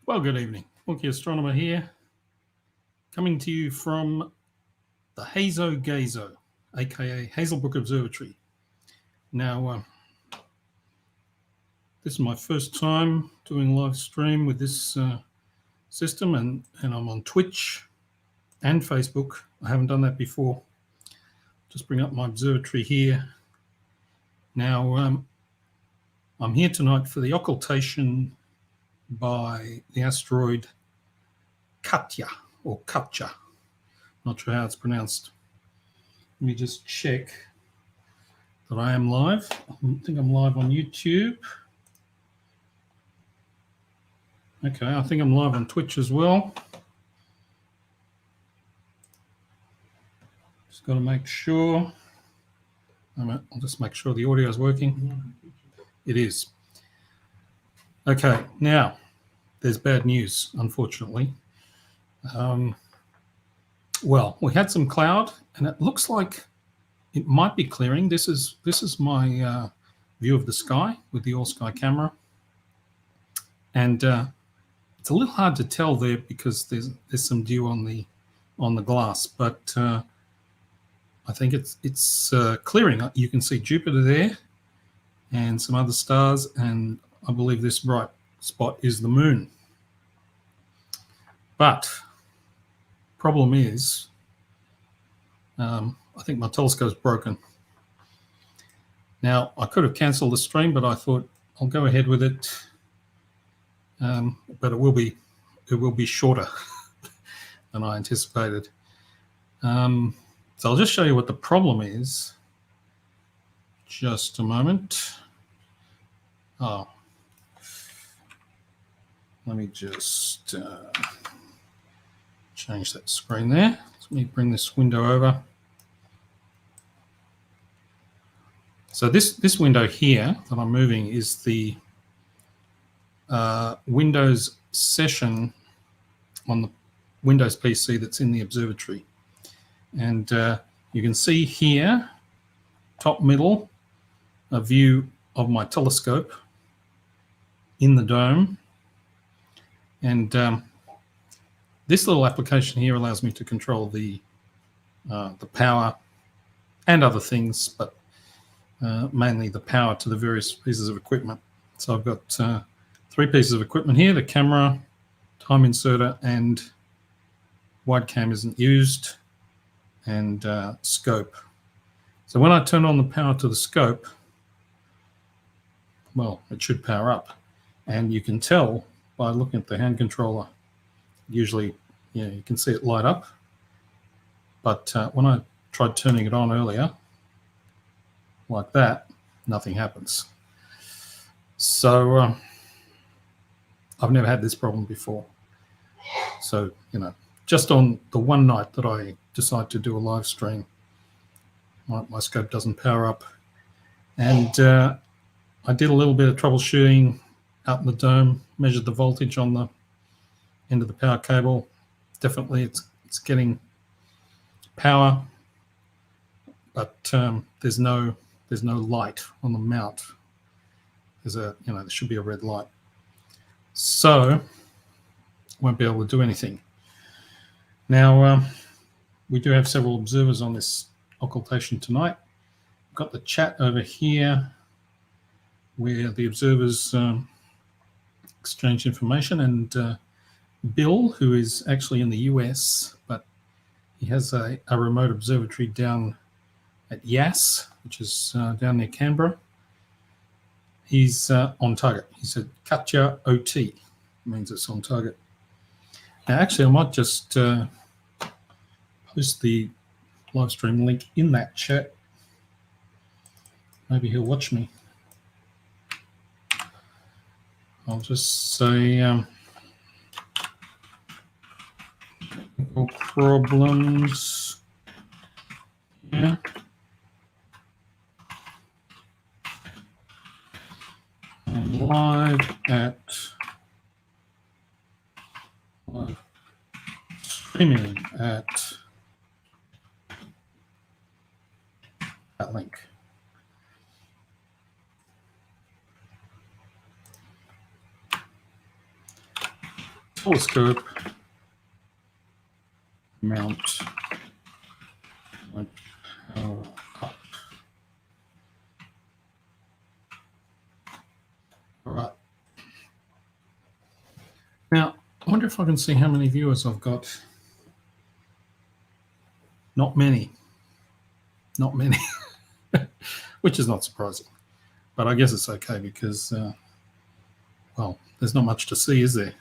Well, good evening. Wonky Astronomer here, coming to you from the Gazo, aka Hazelbrook Observatory. Now, this is my first time doing a live stream with this system, and I'm on Twitch and Facebook. I haven't done that before. Just bring up my observatory here. Now, I'm here tonight for the occultation by the asteroid Katja, or Katja. Not sure how it's pronounced. Let me just check that I am live. I think I'm live on YouTube. Okay, I think I'm live on Twitch as well. Just got to make sure. I'll just make sure the audio is working. It is. Okay, now there's bad news, unfortunately. Well, we had some cloud, and it looks like it might be clearing. This is my view of the sky with the all-sky camera, and it's a little hard to tell there because there's some dew on the glass, but I think it's clearing. You can see Jupiter there, and some other stars, and I believe this bright spot is the moon. But problem is, I think my telescope's broken. Now, I could have cancelled the stream, but I thought I'll go ahead with it. But it will be shorter than I anticipated. So I'll just show you what the problem is. Just a moment. Oh, let me just change that screen there. Let me bring this window over. So this window here that I'm moving is the Windows session on the Windows PC that's in the observatory. And you can see here, top middle, a view of my telescope in the dome. And this little application here allows me to control the power and other things, but mainly the power to the various pieces of equipment. So I've got 3 pieces of equipment here: the camera, time inserter, and wide cam isn't used, and scope. So when I turn on the power to the scope, well, it should power up, and you can tell by looking at the hand controller. Usually, you can see it light up, but when I tried turning it on earlier, like that, nothing happens. So I've never had this problem before. So, just on the one night that I decide to do a live stream, my scope doesn't power up. And I did a little bit of troubleshooting out in the dome, measured the voltage on the end of the power cable. Definitely it's getting power, but there's no light on the mount. There should be a red light. So won't be able to do anything. Now, we do have several observers on this occultation tonight. We've got the chat over here where the observers exchange information, and Bill, who is actually in the US, but he has a remote observatory down at Yass, which is down near Canberra. He's on target. He said Katja OT means it's on target. Now, actually, I might just post the live stream link in that chat. Maybe he'll watch me. I'll just say problems. Yeah. Live streaming at that link. telescope mount my power up. All right. Now, I wonder if I can see how many viewers I've got. Not many. Not many. Which is not surprising. But I guess it's okay because, well, there's not much to see, is there?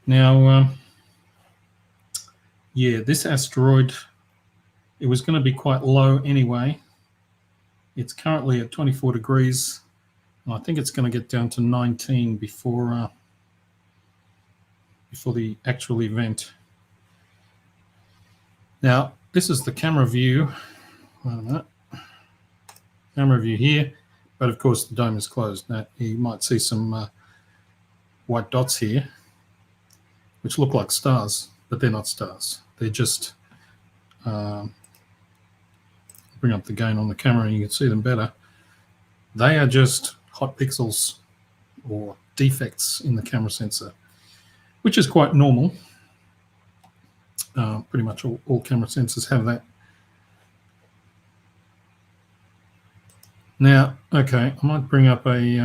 Now, yeah, this asteroid, it was going to be quite low anyway. It's currently at 24 degrees. And I think it's going to get down to 19 before the actual event. Now, this is the camera view. Wait a minute. Camera view here, but of course the dome is closed. Now, you might see some white dots here, which look like stars, but they're not stars. They're just, bring up the gain on the camera and you can see them better. They are just hot pixels or defects in the camera sensor, which is quite normal. Pretty much all camera sensors have that. Now, okay, I might bring up a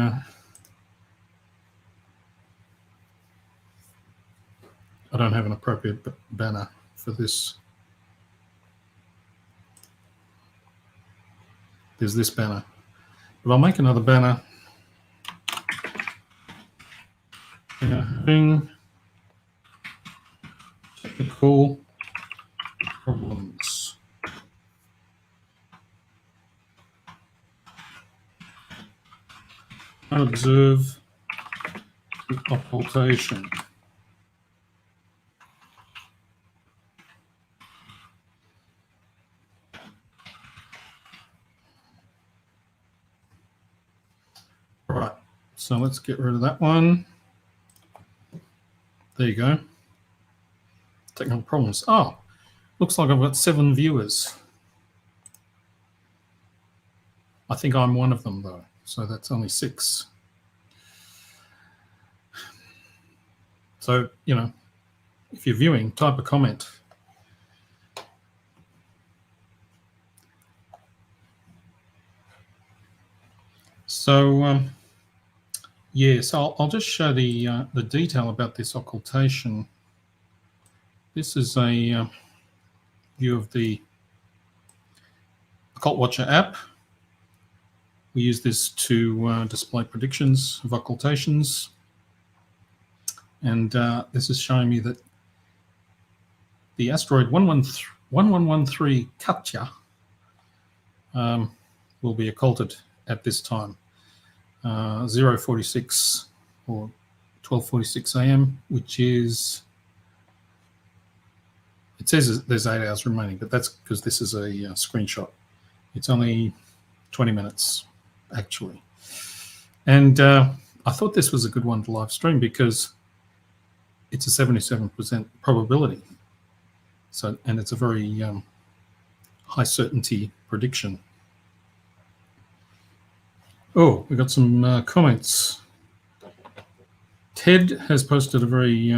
I don't have an appropriate banner for this. There's this banner. But I'll make another banner. Having technical problems. Observe the occultation. All right, so let's get rid of that one. There you go. Technical problems. Oh, looks like I've got 7 viewers. I think I'm one of them though, so that's only 6. So, you know, if you're viewing, type a comment. So, yeah, so I'll just show the detail about this occultation. This is a view of the Occult Watcher app. We use this to display predictions of occultations. And this is showing me that the asteroid 1113 Katja will be occulted at this time, 0:46 or 12:46 a.m., which is, it says there's 8 hours remaining, but that's because this is a screenshot. It's only 20 minutes, actually. And I thought this was a good one to live stream because it's a 77% probability. So, and it's a very high certainty prediction. Oh, we got some comments. Ted has posted a very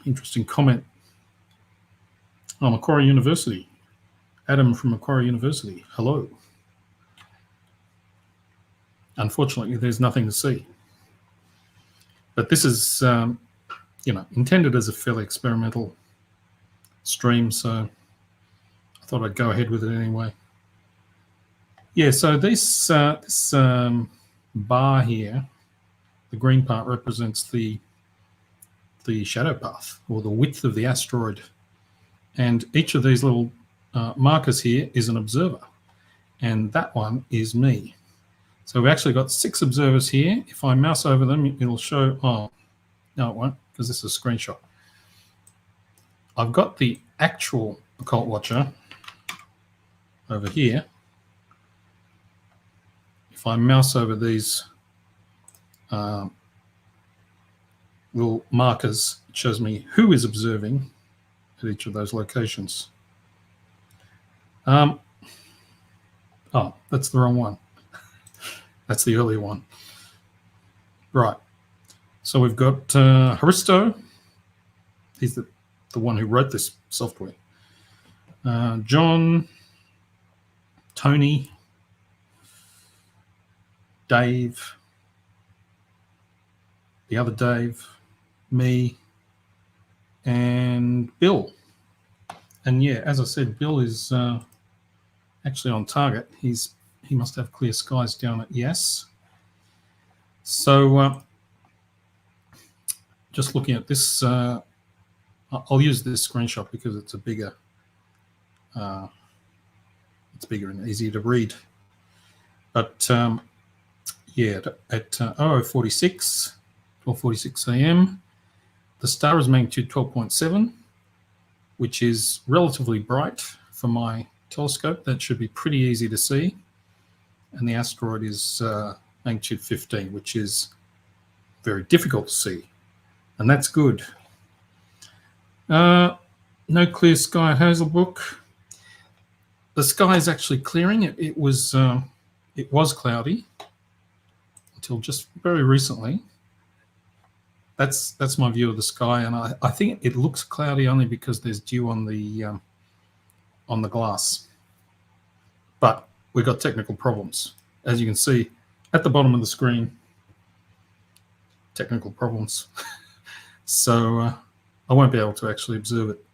interesting comment. Oh, Macquarie University. Adam from Macquarie University. Hello. Unfortunately, there's nothing to see. But this is, you know, intended as a fairly experimental stream, so I thought I'd go ahead with it anyway. Yeah, so this bar here, the green part represents the shadow path or the width of the asteroid, and each of these little markers here is an observer, and that one is me. So we've actually got 6 observers here. If I mouse over them, it'll show, oh, no, it won't, because this is a screenshot. I've got the actual Occult Watcher over here. If I mouse over these little markers, it shows me who is observing at each of those locations. Oh, that's the wrong one. That's the earlier one. Right. So we've got Haristo. He's the one who wrote this software. John, Tony, Dave, the other Dave, me, and Bill. And yeah, as I said, Bill is actually on target. He must have clear skies down at Yes. So just looking at this, I'll use this screenshot because it's a bigger, and easier to read. But yeah, at 00:46, 12:46 a.m., the star is magnitude 12.7, which is relatively bright for my telescope. That should be pretty easy to see. And the asteroid is magnitude 15, which is very difficult to see. And that's good. No clear sky at Hazelbrook. The sky is actually clearing. It was cloudy until just very recently. That's my view of the sky, and I think it looks cloudy only because there's dew on the glass. But we've got technical problems, as you can see at the bottom of the screen. Technical problems. So I won't be able to actually observe it.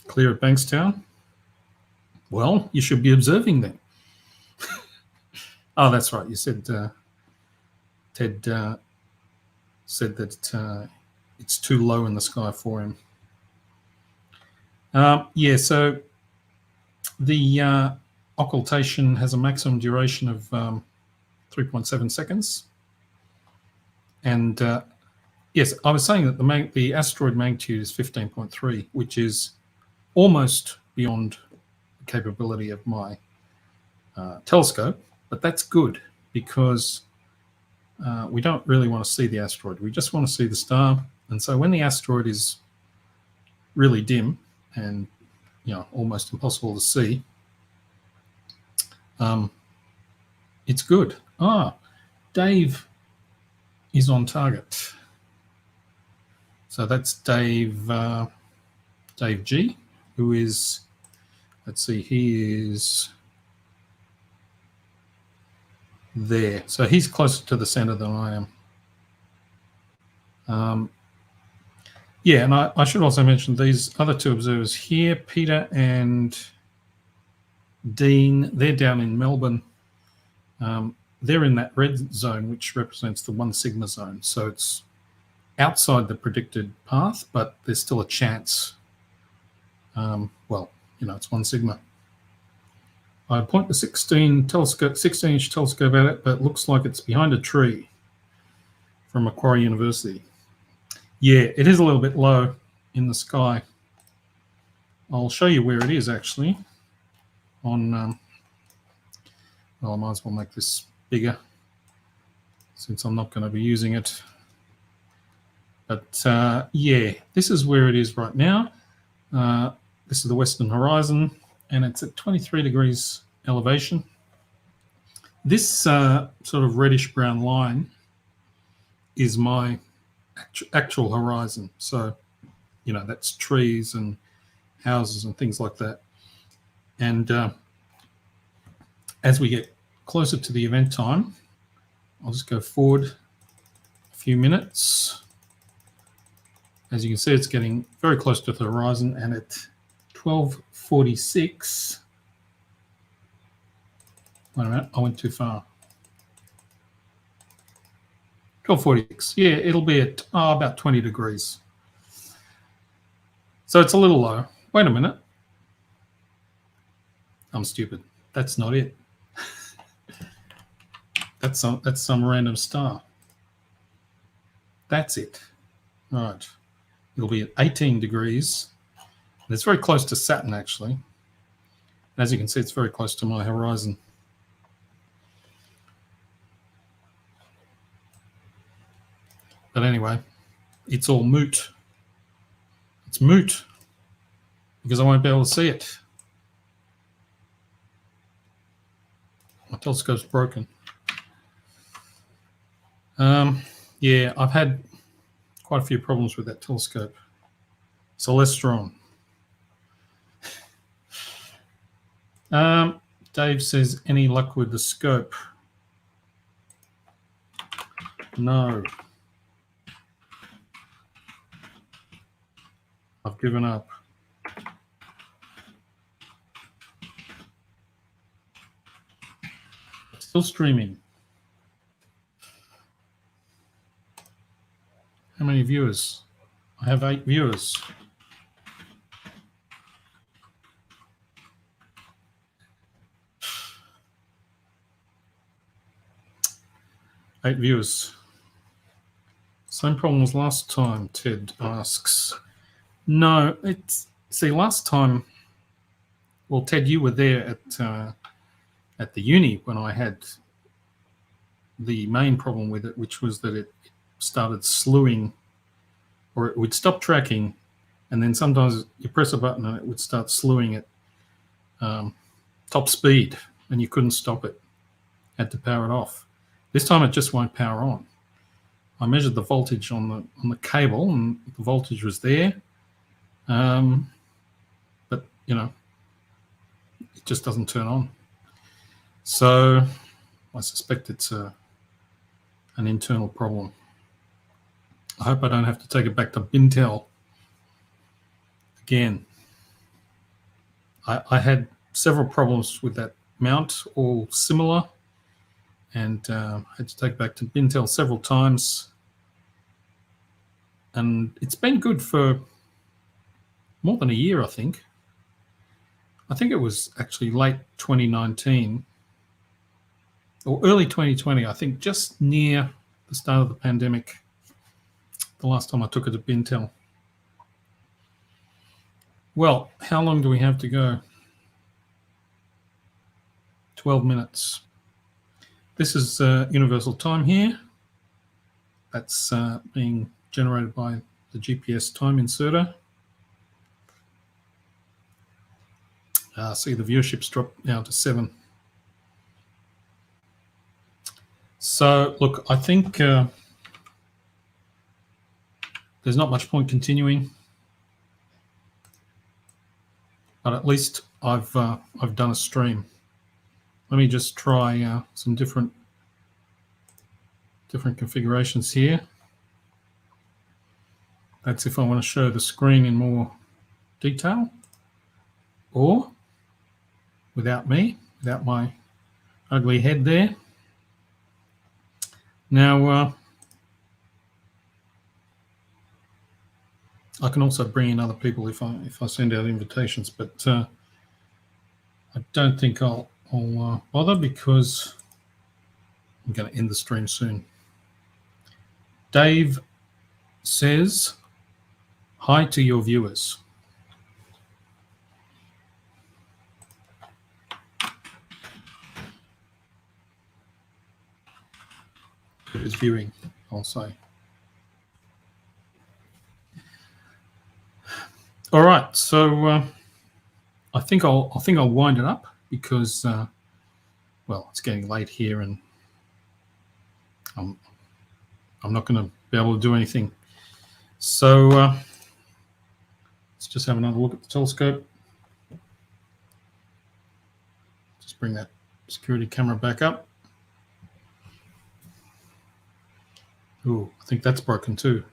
Clear at Bankstown. Well, you should be observing then. Oh, that's right. You said Ted said that it's too low in the sky for him. Yeah, so the occultation has a maximum duration of 3.7 seconds. And yes, I was saying that the asteroid magnitude is 15.3, which is almost beyond the capability of my telescope, but that's good because we don't really want to see the asteroid. We just want to see the star. And so when the asteroid is really dim and almost impossible to see, it's good. Dave is on target. So that's Dave G, who is, let's see, he is there. So he's closer to the center than I am. Yeah, and I should also mention these other two observers here, Peter and Dean, they're down in Melbourne. They're in that red zone, which represents the 1 sigma zone. So it's outside the predicted path, but there's still a chance. Well, it's 1 sigma. I point the 16-inch telescope at it, but it looks like it's behind a tree from Macquarie University. Yeah, it is a little bit low in the sky. I'll show you where it is actually. Well, I might as well make this bigger since I'm not going to be using it. But yeah, this is where it is right now. This is the western horizon, and it's at 23 degrees elevation. This sort of reddish brown line is my actual horizon. So, that's trees and houses and things like that. And as we get closer to the event time, I'll just go forward a few minutes. As you can see, it's getting very close to the horizon, and at 12:46, wait a minute, I went too far. 12:46, yeah, it'll be at about 20 degrees. So it's a little low. Wait a minute. I'm stupid. That's not it. That's some random star. That's it. All right. It'll be at 18 degrees. And it's very close to Saturn, actually. And as you can see, it's very close to my horizon. But anyway, it's all moot. It's moot because I won't be able to see it. My telescope's broken. Yeah, I've had quite a few problems with that telescope. Celestron. Dave says, any luck with the scope? No. I've given up. Still streaming. How many viewers? I have 8 viewers. Eight viewers. Same problem as last time, Ted asks. No, see, last time, well, Ted, you were there at the uni when I had the main problem with it, which was that it started slewing, or it would stop tracking, and then sometimes you press a button and it would start slewing at top speed, and you couldn't stop it. Had to power it off. This time it just won't power on. I measured the voltage on the cable, and the voltage was there, but you know, it just doesn't turn on. So I suspect it's an internal problem. I hope I don't have to take it back to Bintel again. I had several problems with that mount, all similar, and had to take it back to Bintel several times. And it's been good for more than a year, I think. I think it was actually late 2019 or early 2020, I think, just near the start of the pandemic, the last time I took it to Bintel. Well, how long do we have to go? 12 minutes. This is universal time here. That's being generated by the GPS time inserter. See, the viewership's dropped now to 7. So, look, I think there's not much point continuing, but at least I've done a stream. Let me just try some different configurations here. That's if I want to show the screen in more detail, or without me, without my ugly head there. Now, I can also bring in other people if I send out invitations, but I don't think I'll bother, because I'm going to end the stream soon. Dave says, hi to your viewers. Who's viewing, I'll say. All right, so I think I'll wind it up, because well, it's getting late here, and I'm not going to be able to do anything. So let's just have another look at the telescope. Just bring that security camera back up. Ooh, I think that's broken too.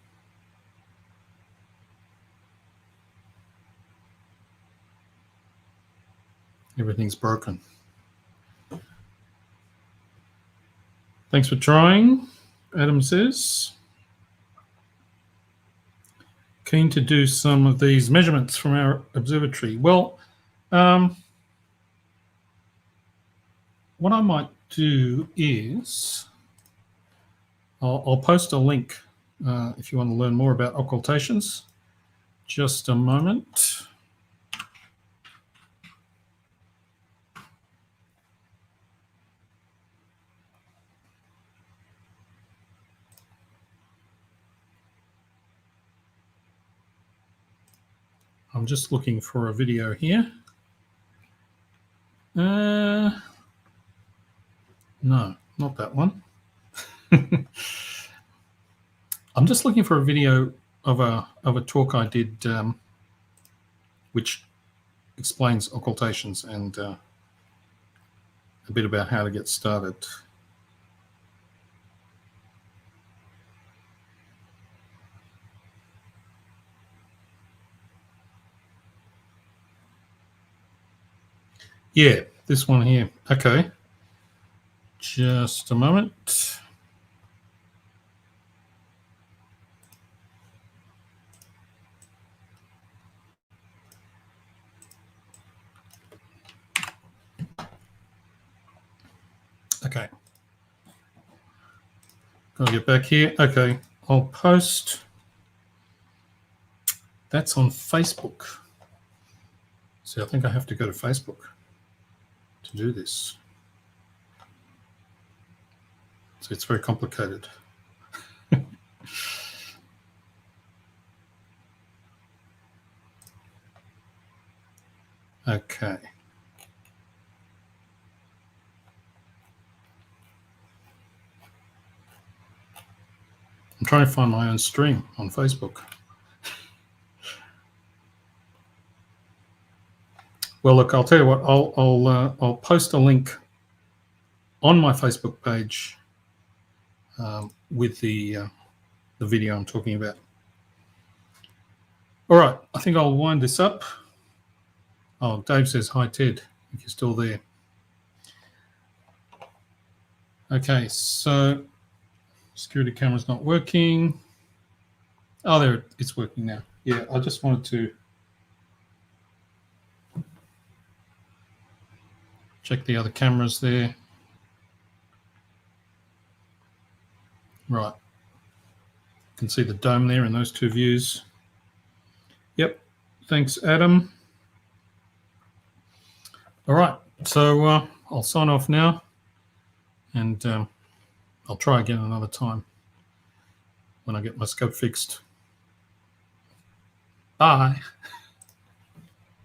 Everything's broken. Thanks for trying, Adam says. Keen to do some of these measurements from our observatory. Well, what I might do is I'll post a link if you want to learn more about occultations. Just a moment. I'm just looking for a video here. No, not that one. I'm just looking for a video of a talk I did, which explains occultations and a bit about how to get started. Yeah, this one here. Okay. Just a moment. Okay. Gotta get back here. Okay. I'll post. That's on Facebook. See, I think I have to go to Facebook to do this. So it's very complicated. Okay. I'm trying to find my own stream on Facebook. Well, look, I'll tell you what. I'll post a link on my Facebook page with the video I'm talking about. All right, I think I'll wind this up. Oh, Dave says hi, Ted, if you're still there. Okay, so security camera's not working. Oh, there, it's working now. Yeah, I just wanted to check the other cameras there. Right. You can see the dome there in those two views. Yep. Thanks, Adam. All right. So I'll sign off now, and I'll try again another time when I get my scope fixed. Bye.